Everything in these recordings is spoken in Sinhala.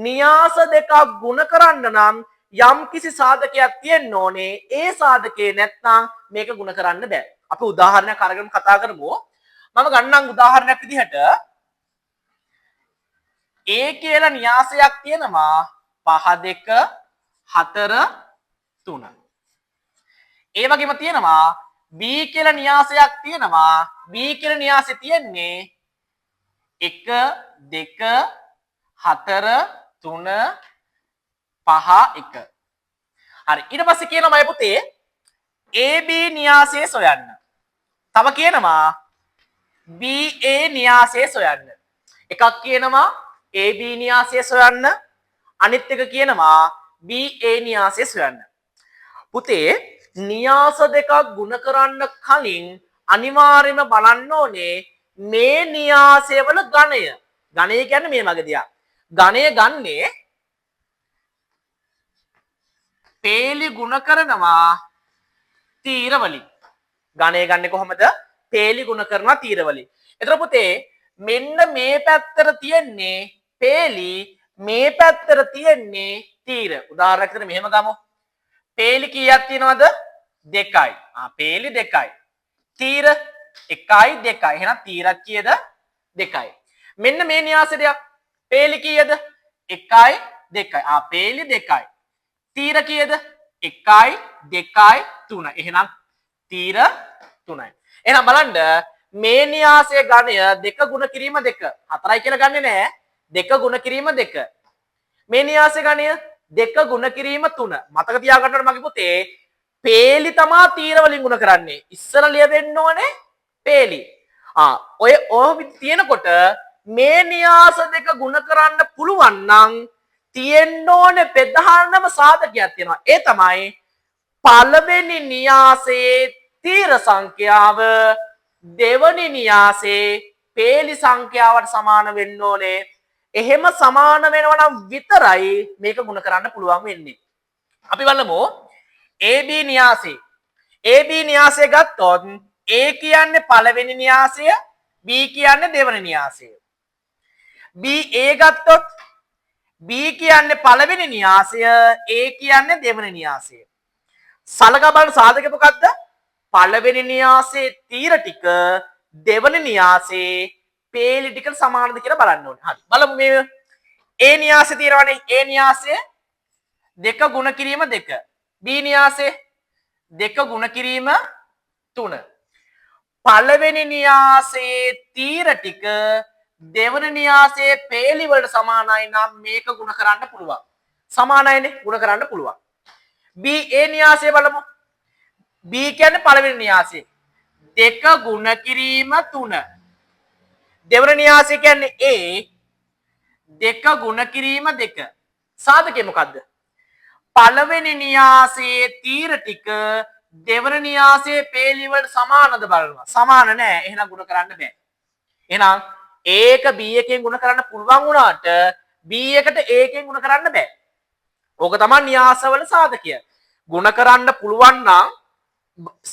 න්‍යාස දෙකක් ගුණ කරන්න නම් යම් කිසි සාධකයක් තියෙන්න ඕනේ. ඒ සාධකේ නැත්නම් මේක ගුණ කරන්න බෑ. අපි උදාහරණයක් අරගෙන කතා කරමු. මම ගන්නම් උදාහරණයක් විදිහට A කියලා න්‍යාසයක් තියෙනවා 5 2 4 3. ඒ වගේම තියෙනවා B කියලා න්‍යාසයක් තියෙනවා. B කියලා න්‍යාසෙ තියෙන්නේ 1 2 4 3 5 1. හරි. ඊට පස්සේ කියනවා මගේ පුතේ AB න්‍යාසය සොයන්න. තව කියනවා BA න්‍යාසය සොයන්න. එකක් කියනවා AB න්‍යාසය සොයන්න. අනිත් එක කියනවා BA න්‍යාසය සොයන්න. පුතේ න්‍යාස දෙකක් ගුණ කරන්න කලින් අනිවාර්යයෙන්ම බලන්න ඕනේ මේ න්‍යාසයවල ගණය. ගණය කියන්නේ මේ වගේ දෙයක්. ගණය ගන්නේ පේලි ගුණ කරනවා තීර වලින්. ගණය ගන්නේ කොහොමද? පේලි ගුණ කරනවා තීර වලින්. එතකොට පුතේ මෙන්න මේ පැත්තට තියෙන්නේ පේලි, මේ පැත්තට තියෙන්නේ තීර. උදාහරණයක් විදිහට මෙහෙම ගමු. පේලි කීයක් තියෙනවද? 2යි. පේලි 2යි. තීර 1යි 2යි. එහෙනම් තීරක් කීයද? 2යි. මෙන්න මේ න්‍යාසයක්. පේලි කීයද? 1යි 2යි. පේලි 2යි. තීර කීයද? 1යි 2යි 3යි. එහෙනම් තීර 3යි. එහෙනම් බලන්න මේ න්‍යාසයේ ගණය 2 ගුණ කිරීම 2. 4යි කියලා ගන්නෙ නෑ. 2 ගුණ කිරීම 2. මේ න්‍යාසයේ ගණය 2 ගුණ කිරීම 3. මතක තියාගන්න මගේ පුතේ පේලි තමා තීර වලින් ගුණ කරන්නේ. ඉස්සර ලියවෙන්න ඕනේ පේලි. ඔය තියෙනකොට මේ න්‍යාස දෙක ගුණ කරන්න පුළුවන් නම් තියෙන්න ඕනේ ප්‍රධානම සාධකයක් තියෙනවා. ඒ තමයි පළවෙනි න්‍යාසයේ තීර සංඛ්‍යාව දෙවනි න්‍යාසයේ පේලි සංඛ්‍යාවට සමාන වෙන්න ඕනේ. එහෙම සමාන වෙනවා නම් විතරයි මේක ගුණ කරන්න පුළුවන් වෙන්නේ. අපි බලමු AB න්‍යාසය. AB න්‍යාසය ගත්තොත් A කියන්නේ පළවෙනි න්‍යාසය, B කියන්නේ දෙවන න්‍යාසය. BA ගත්තොත් B කියන්නේ පළවෙනි න්‍යාසය, A කියන්නේ දෙවන න්‍යාසය. සලකා බලන සාධක මොකක්ද? පළවෙනි න්‍යාසයේ තීර ටික දෙවන න්‍යාසයේ පේලි ටිකට සමානද කියලා බලන්න ඕනේ. හරි. බලමු මේ A න්‍යාසය තියෙනවානේ. A න්‍යාසය 2 ගුණ කිරීම 2. B න්‍යාසය 2 ගුණ කිරීම 3. පළවෙනි න්‍යාසයේ තීර ටික දෙවන න්‍යාසයේ පේලි වලට සමානයි නම් මේක ගුණ කරන්න පුළුවන්. සමානයිනේ ගුණ කරන්න පුළුවන්. BA න්‍යාසය බලමු. B කියන්නේ පළවෙනි න්‍යාසය. 2 ගුණ කිරීම 3. දෙවන න්‍යාසය කියන්නේ A 2 ගුණ කිරීම 2. සාධකය මොකද්ද? පළවෙනි න්‍යාසයේ තීර ටික දෙවන න්‍යාසයේ පේලි වලට සමානද බලනවා. සමාන නැහැ. එහෙනම් ගුණ කරන්න බෑ. එහෙනම් A එක B එකෙන් ගුණ කරන්න පුළුවන් වුණාට B එකට A එකෙන් ගුණ කරන්න බෑ. ඕක තමයි න්‍යාසවල සාධකය. ගුණ කරන්න පුළුවන් නම්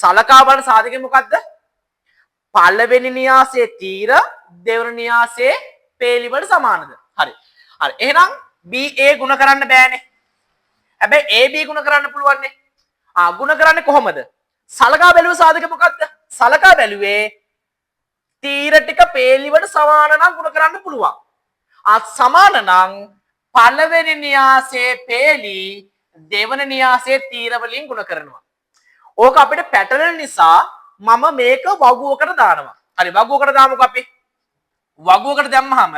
සලකා බලන සාධකය මොකද්ද? පළවෙනි න්‍යාසයේ තීර දෙවන න්‍යාසයේ පේලි වලට සමානද? හරි. හරි. එහෙනම් BA ගුණ කරන්න බෑනේ. හැබැයි AB ගුණ කරන්න පුළුවන් නේ. ගුණ කරන්නේ කොහොමද? සලකා බැලුවේ සාධක මොකක්ද? සලකා බැලුවේ තීර ටික පේලි වලට සමාන නම් ගුණ කරන්න පුළුවන්. සමාන නම් පළවෙනි න්‍යාසයේ පේලි දෙවන න්‍යාසයේ තීර වලින් ගුණ කරනවා. ඕක අපිට පැටලෙන නිසා මම මේක වගුවකට දානවා. හරි වගුවකට දාමුකෝ අපි. වගුවකට දැම්මහම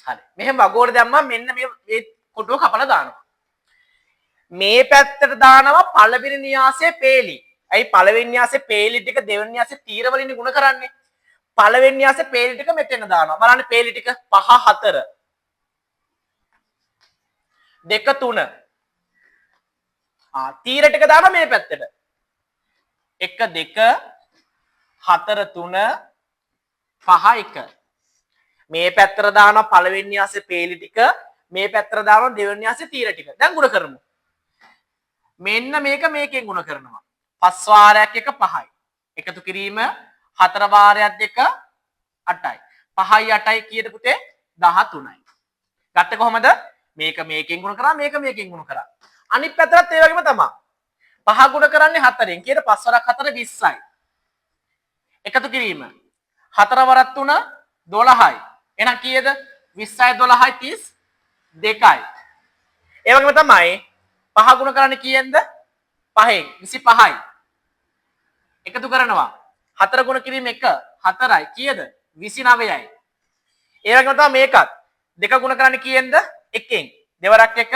හරි. මෙහෙම වගුවකට දැම්මම මෙන්න මේ කොටුව කපලා දානවා. මේ පැත්තට දානවා පළවෙනි න්‍යාසයේ පේලි. ඇයි පළවෙනි න්‍යාසයේ පේලි ටික දෙවෙනි න්‍යාසයේ තීර වලින් ගුණ කරන්නේ? පළවෙනි න්‍යාසයේ පේලි ටික මෙතන දානවා. බලන්න පේලි ටික 5 4 2 3. තීර ටික දානවා මේ පැත්තට. 1 2 4 3 5 1. මේ පැත්තට දානවා පළවෙනි න්‍යාසයේ පේලි ටික මේ පැත්තට දානවා දෙවෙනි න්‍යාසයේ තීර ටික. දැන් ගුණ කරමු. මෙන්න මේක මේකෙන් ගුණ කරනවා. 5 වාරයක් එක 5යි. එකතු කිරීම 4 වාරයක් දෙක 8යි. 5යි 8යි කීයද පුතේ? 13යි. ගත්තේ කොහමද? මේක මේකෙන් ගුණ කරා මේක මේකෙන් ගුණ කරා. අනිත් පැත්තටත් ඒ වගේම තමයි. 5 ගුණ කරන්නේ 4ෙන්. කීයද? 5 වරක් 4 20යි. එකතු කිරීම 4 වරක් 3 12යි. එහෙනම් කීයද? 20යි 12යි 32යි. ඒ වගේම තමයි 5 ගුණ කරන්නේ කීයෙන්ද? 5ෙන් 25යි. එකතු කරනවා 4 ගුණ කිරීම 1 4යි. කීයද? 29යි. ඒ වගේම තමයි මේකත් 2 ගුණ කරන්නේ කීයෙන්ද? 1ෙන්. දෙවරක් 1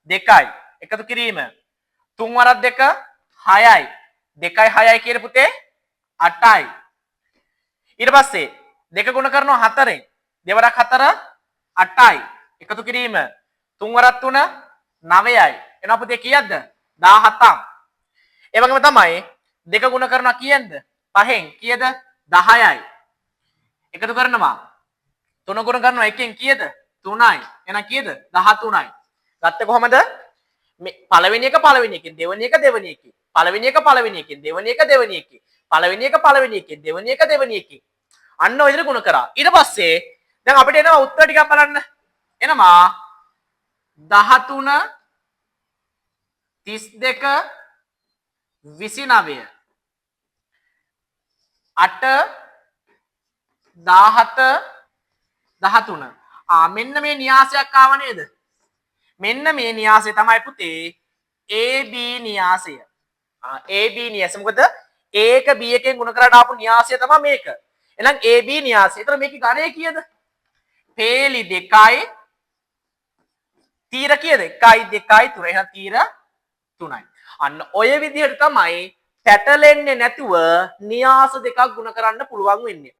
2යි. එකතු කිරීම 3 වරක් 2 6යි. 2යි 6යි කියන පුතේ 8යි. ඊට පස්සේ 2 ගුණ කරනවා 4ෙන්. දෙවරක් 4 8යි. එකතු කිරීම 3 වරක් 3 9යි. එනවා පුතේ කීයක්ද? 17ක්. ඒ වගේම තමයි 2 ගුණ කරනවා කීයෙන්ද? 5ෙන්. කීයද? 10යි. එකතු කරනවා 3 ගුණ කරනවා 1ෙන් කීයද? 3යි. එහෙනම් කීයද? 13යි. ගත්තේ කොහමද? මේ පළවෙනි එක පළවෙනි එකෙන් දෙවෙනි එක දෙවෙනි එකෙන් පළවෙනි එක පළවෙනි එකෙන් දෙවෙනි එක දෙවෙනි එකෙන් පළවෙනි එක පළවෙනි එකෙන් දෙවෙනි එක දෙවෙනි එකෙන් අන්න ඔය විදිහට ගුණ කරා. ඊට පස්සේ දැන් අපිට එනවා උත්තර ටිකක් බලන්න. එනවා 13 32 29 8 17 13. මෙන්න මේ න්‍යාසයක් ආව නේද? මෙන්න මේ න්‍යාසය තමයි පුතේ AB න්‍යාසය. AB න්‍යාසය. මොකද A එක B එකෙන් ගුණ කරලා ආපු න්‍යාසය තමයි මේක. එහෙනම් AB න්‍යාසය. ඒතර මේකේ ගණය කීයද? පේලි 2යි තීර කීයද? 1යි 2යි 3යි. එහෙනම් තීර 3යි. අන්න ඔය විදිහට තමයි පැටලෙන්නේ නැතුව න්‍යාස දෙකක් ගුණ කරන්න පුළුවන් වෙන්නේ.